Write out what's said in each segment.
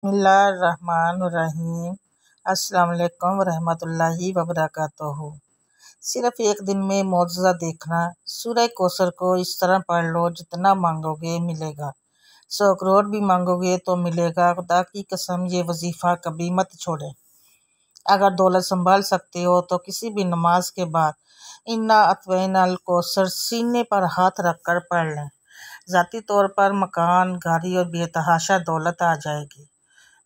बिस्मिल्लाहिर्रहमानिर्रहीम। अस्सलाम वालेकुम वरहमतुल्लाहि वबरकातुहू। सिर्फ एक दिन में मौजज़ा देखना। सूरह कौसर को इस तरह पढ़ लो, जितना मांगोगे मिलेगा। 100 करोड़ भी मांगोगे तो मिलेगा। खुदा की कसम, ये वजीफ़ा कभी मत छोड़े। अगर दौलत संभाल सकते हो तो किसी भी नमाज के बाद इन्ना अतवैनल कौसर सीने पर हाथ रख कर पढ़ लें। ज़ाती तौर पर मकान, गाड़ी और बेतहाशा दौलत आ जाएगी।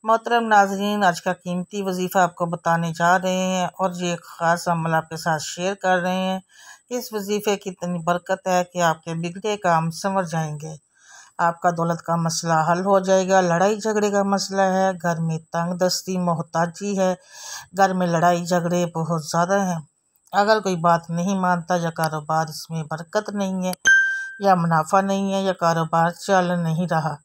मोहतरम नाजरीन, आज का कीमती वजीफ़ा आपको बताने जा रहे हैं और ये एक ख़ास अमल आपके साथ शेयर कर रहे हैं। इस वजीफ़े की इतनी बरकत है कि आपके बिगड़े काम संवर जाएंगे। आपका दौलत का मसला हल हो जाएगा। लड़ाई झगड़े का मसला है, घर में तंग दस्ती मोहताजी है, घर में लड़ाई झगड़े बहुत ज़्यादा हैं। अगर कोई बात नहीं मानता, या कारोबार इसमें बरकत नहीं है, या मुनाफा नहीं है, या कारोबार चल नहीं रहा,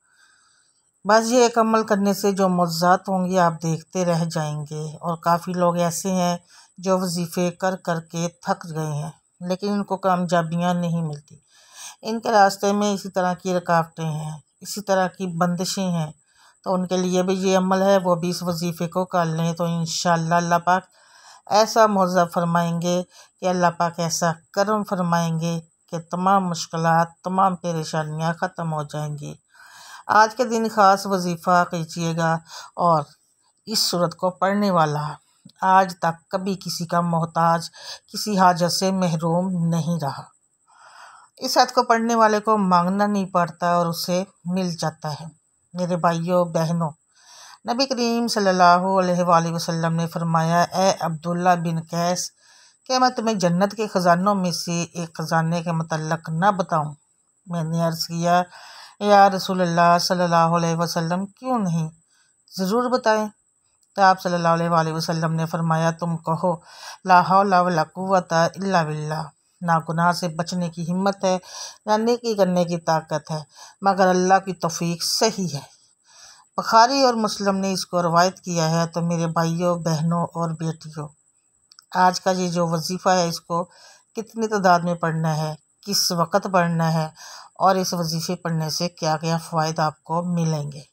बस ये एक अमल करने से जो मुआवज़ात होंगे आप देखते रह जाएंगे। और काफ़ी लोग ऐसे हैं जो वजीफ़े कर कर के थक गए हैं, लेकिन इनको कामयाबियाँ नहीं मिलती। इनके रास्ते में इसी तरह की रुकावटें हैं, इसी तरह की बंदिशें हैं। तो उनके लिए भी ये अमल है, वो भी इस वजीफ़े को कर लें तो इंशाअल्लाह अल्लाह पाक ऐसा मुआवज़ा फरमाएंगे कि अल्लाह पाक ऐसा करम फरमाएंगे कि तमाम मुश्किलात, तमाम परेशानियाँ ख़त्म हो जाएंगी। आज के दिन ख़ास वजीफ़ा कीजिएगा और इस सूरत को पढ़ने वाला आज तक कभी किसी का मोहताज, किसी हाजत से महरूम नहीं रहा। इस आयत को पढ़ने वाले को मांगना नहीं पड़ता और उसे मिल जाता है। मेरे भाइयों बहनों, नबी करीम सल्लल्लाहु अलैहि वसल्लम ने फरमाया, ए अब्दुल्ला बिन कैस, क्या मैं तुम्हें जन्नत के ख़जानों में से एक ख़जाने के मतलब न बताऊं? मैंने अर्ज़ किया, या रसूलल्लाह सल्लल्लाहु अलैहि वसल्लम, क्यों नहीं, ज़रूर बताएं। तो आप सल्लल्लाहु अलैहि वसल्लम ने फरमाया, तुम कहो, ला हौला वला कुव्वता इल्ला बिल्लाह, ना गुनाह से बचने की हिम्मत है, ना नेकी करने की ताकत है, मगर अल्लाह की तौफीक सही है। बुखारी और मुस्लिम ने इसको रवायत किया है। तो मेरे भाइयों बहनों और बेटियों, आज का ये जो वजीफ़ा है, इसको कितनी तादाद में पढ़ना है, किस वक़्त पढ़ना है, और इस वजीफ़े पढ़ने से क्या क्या फ़ायदा आपको मिलेंगे,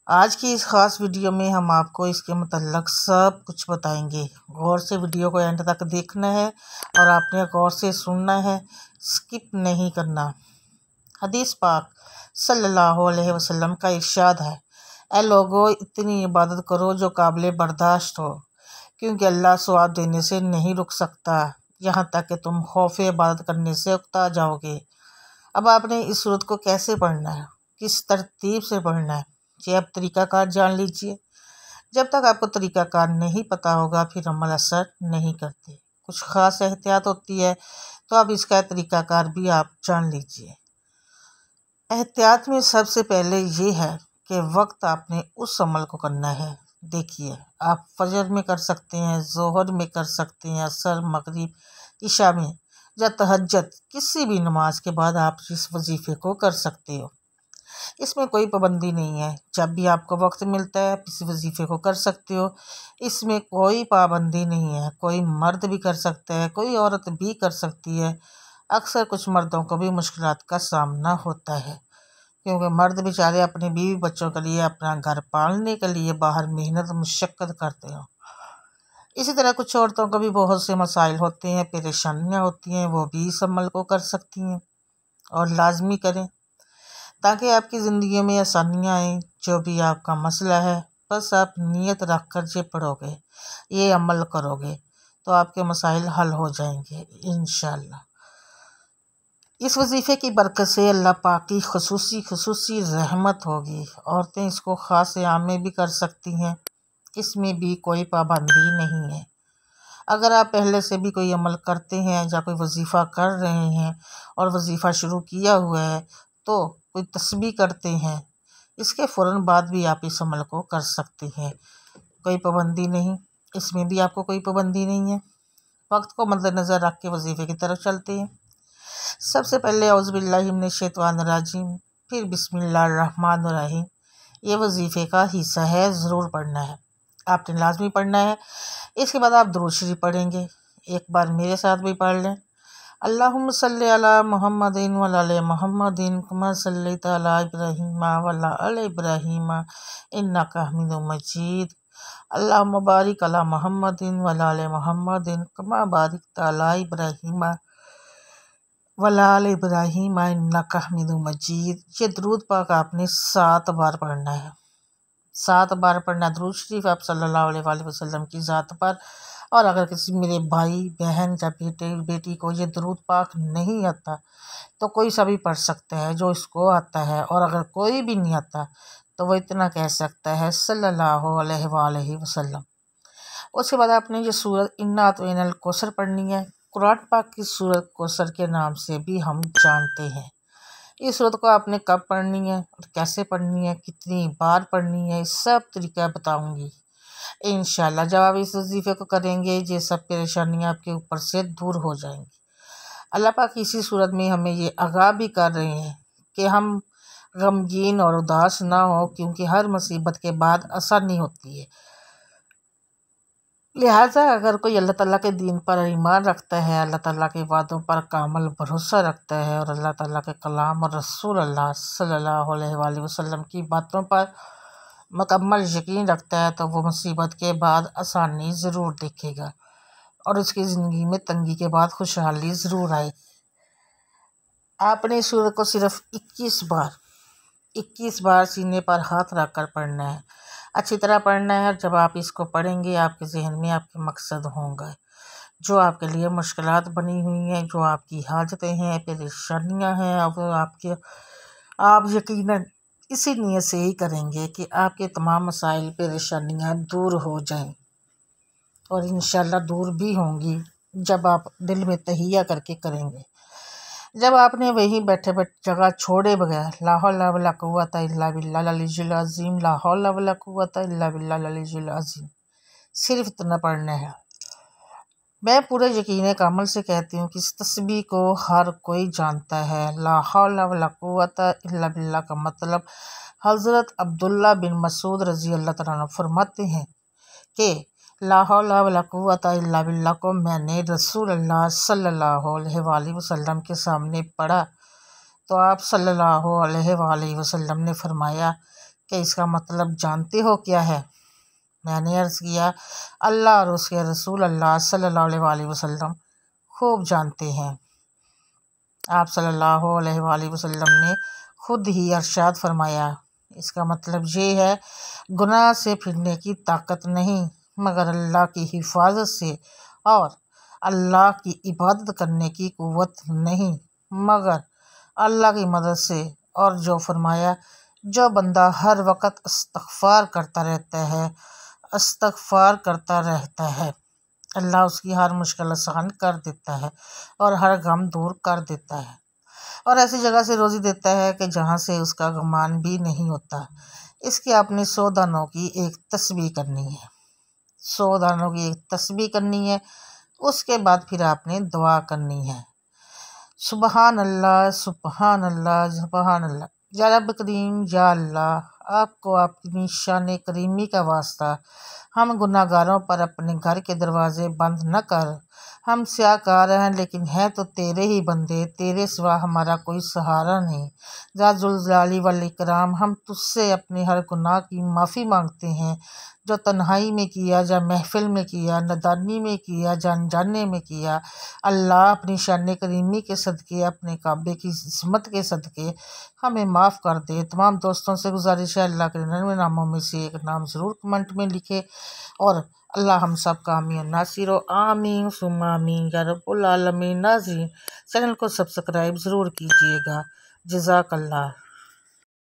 आज की इस ख़ास वीडियो में हम आपको इसके मतलब सब कुछ बताएंगे। गौर से वीडियो को एंड तक देखना है और आपने गौर से सुनना है, स्किप नहीं करना। हदीस पाक सल्लल्लाहु अलैहि वसल्लम का इरशाद है, ए लोगो, इतनी इबादत करो जो काबिल बर्दाश्त हो, क्योंकि अल्लाह सवाब देने से नहीं रुक सकता यहाँ तक कि तुम खौफ इबादत करने से उकता जाओगे। अब आपने इस सूरत को कैसे पढ़ना है, किस तरतीब से पढ़ना है, ये अब तरीक़ाकार जान लीजिए। जब तक आपको तरीक़ाकार नहीं पता होगा, फिर अमल असर नहीं करते। कुछ ख़ास एहतियात होती है, तो अब इसका तरीक़ाकार भी आप जान लीजिए। एहतियात में सबसे पहले ये है कि वक्त आपने उस अमल को करना है। देखिए, आप फजर में कर सकते हैं, ज़ोहर में कर सकते हैं, असर, मगरिब, इशा में, या तहज्जुद, किसी भी नमाज के बाद आप इस वजीफ़े को कर सकते हो। इसमें कोई पाबंदी नहीं है, जब भी आपको वक्त मिलता है आप इस वजीफ़े को कर सकते हो। इसमें कोई पाबंदी नहीं है, कोई मर्द भी कर सकता है, कोई औरत भी कर सकती है। अक्सर कुछ मर्दों को भी मुश्किलात का सामना होता है, क्योंकि मर्द बेचारे अपने बीवी बच्चों के लिए, अपना घर पालने के लिए बाहर मेहनत मुशक्क़त करते हो। इसी तरह कुछ औरतों को भी बहुत से मसाइल होते हैं, परेशानियाँ होती हैं, वो भी इस अमल को कर सकती हैं और लाजमी करें, ताकि आपकी ज़िंदगी में आसानियाँ आएँ। जो भी आपका मसला है, बस आप नीयत रख कर ये पढ़ोगे, ये अमल करोगे, तो आपके मसाइल हल हो जाएंगे इंशाअल्लाह। इस वजीफ़े की बरकत से अल्लाह पाक की खुसूसी रहमत होगी। औरतें इसको ख़ास आम में भी कर सकती हैं, इसमें भी कोई पाबंदी नहीं है। अगर आप पहले से भी कोई अमल करते हैं या कोई वजीफ़ा कर रहे हैं और वजीफ़ा शुरू किया हुआ है, तो कोई तस्बीह करते हैं, इसके फ़ौरन बाद भी आप इस अमल को कर सकते हैं। कोई पाबंदी नहीं, इसमें भी आपको कोई पाबंदी नहीं है। वक्त को मद्देनज़र रख के वजीफ़े की तरफ चलते हैं। सबसे पहले औज़ु बिल्लाहि मिनश शैतानिर रजीम, फिर बिस्मिल्लाहिर्रहमानिर्रहीम। ये वजीफ़े का हिस्सा है, ज़रूर पढ़ना है, आपने लाजमी पढ़ना है। इसके बाद आप दुरूद शरीफ पढ़ेंगे। एक बार मेरे साथ भी पढ़ लें, अल्लाहुम्मा सल्लि अला मुहम्मदिन व अला मुहम्मदिन कमा सल्लैता अला इब्राहीम व अला आलि इब्राहीम इन्नका हमीदुम मजीद। अल्लाहुम्मा बारिक अला मुहम्मदिन व अला मुहम्मदिन कमा बारिकता अला इब्राहीम व अला आलि इब्राहीम इन्नका हमीदुम मजीद। ये दरूद पाक आपने 7 बार पढ़ना है। 7 बार पढ़ना दरूद शरीफ आप सल्लल्लाहु अलैहि वसल्लम की ज़ात पर। और अगर किसी मेरे भाई बहन या बेटी को ये दरूद पाक नहीं आता तो कोई सा भी पढ़ सकता है जो इसको आता है। और अगर कोई भी नहीं आता तो वो इतना कह सकता है सल्लल्लाहु अलैहि वसल्लम। उसके बाद आपने ये सूरत इन्ना अतवैनल कौसर पढ़नी है। कुरान पाक की सूरत कौसर के नाम से भी हम जानते हैं। इस सूरत को आपने कब पढ़नी है और कैसे पढ़नी है, कितनी बार पढ़नी है, सब तरीका बताऊंगी इंशाल्लाह। जब आप इस वजीफे को करेंगे ये सब परेशानियां आपके ऊपर से दूर हो जाएंगी। अल्लाह पाक इसी सूरत में हमें ये आगाह भी कर रहे हैं कि हम गमगीन और उदास ना हो, क्योंकि हर मुसीबत के बाद आसानी होती है। लिहाजा अगर कोई अल्लाह ताला के दीन पर ईमान रखता है, अल्लाह ताला के वादों पर कामल भरोसा रखता है और अल्लाह ताला के कलाम और रसूल अल्लाह सल्लल्लाहु अलैहि वसल्लम की बातों पर मुकम्मल यकीन रखता है तो वो मुसीबत के बाद आसानी ज़रूर देखेगा और उसकी ज़िंदगी में तंगी के बाद खुशहाली ज़रूर आए। आपने इस सूरत को सिर्फ 21 बार सीने पर हाथ रख कर पढ़ना है। अच्छी तरह पढ़ना है। जब आप इसको पढ़ेंगे आपके जहन में आपके मकसद होंगे, जो आपके लिए मुश्किलात बनी हुई हैं, जो आपकी हाजतें हैं, परेशानियां हैं, अब आप यकीनन इसी नीयत से ही करेंगे कि आपके तमाम मसाइल परेशानियां दूर हो जाएं और इंशाल्लाह दूर भी होंगी जब आप दिल में तहिया करके करेंगे। जब आपने वहीं बैठे जगह छोड़े बगैर ला हौला वला कुव्वता इल्ला बिल्लाहिल अलीयुल अज़ीम, ला हौला वला कुव्वता इल्ला बिल्लाहिल अलीयुल अज़ीम, सिर्फ इतना पढ़ना है। मैं पूरे यकीन कामल से कहती हूँ कि इस तस्बीह को हर कोई जानता है। ला हौला वला कुव्वता इल्ला बिल्लाह का मतलब हज़रत अब्दुल्ला बिन मसूद रज़ी अल्लाह तआला अन्हु फरमाते हैं कि ला हौला वला कुव्वता इल्ला बिल्लाह को मैंने रसूल अल्लाह सल्लल्लाहु अलैहि वसल्लम के सामने पढ़ा तो आप सल्लल्लाहु अलैहि वसल्लम ने फरमाया कि इसका मतलब जानते हो क्या है? मैंने अर्ज़ किया अल्लाह और उसके रसूल अल्लाह सल्लल्लाहु अलैहि वसल्लम खूब जानते हैं। आप सल्लल्लाहु अलैहि वसल्लम ने खुद ही इरशाद फरमाया, इसका मतलब ये है गुनाह से फिरने की ताकत नहीं मगर अल्लाह की हिफाजत से, और अल्लाह की इबादत करने की कुव्वत नहीं मगर अल्लाह की मदद से। और जो फरमाया जो बंदा हर वक्त इस्तग़फ़ार करता रहता है अल्लाह उसकी हर मुश्किल आसान कर देता है और हर गम दूर कर देता है और ऐसी जगह से रोज़ी देता है कि जहाँ से उसका गुमान भी नहीं होता। इसके आपने 100 दानों की एक तस्बीह करनी है। 100 दानों की एक तस्बीह करनी है। उसके बाद फिर आपने दुआ करनी है, सुबहान अल्लाह सुबहान अल्लाह सुबहान अल्लाह। या रब करीम या अल्लाह, आपको आपकी शान करीमी का वास्ता हम गुनाहगारों पर अपने घर के दरवाज़े बंद न कर। हम स्याहकार हैं लेकिन हैं तो तेरे ही बंदे, तेरे सिवा हमारा कोई सहारा नहीं। या जुल जलाली वल इकराम, हम तुझसे अपने हर गुनाह की माफ़ी मांगते हैं जो तन्हाई में किया, या महफिल में किया, नदानी में किया, या अनजाने में किया। अल्लाह अपनी शान करीमी के सदक़े, अपने काबे की इस्मत के सदक़े हमें माफ़ कर दे। तमाम दोस्तों से गुजारिश है अल्लाह के 99 नामों में से एक नाम ज़रूर कमेंट में लिखे और अल्लाह हम सब का आमीन नासिर आमीन सुम्मा आमीन या रब्बुल आलमीन। नाज़रीन, चैनल को सब्सक्राइब ज़रूर कीजिएगा। जज़ाकल्लाह।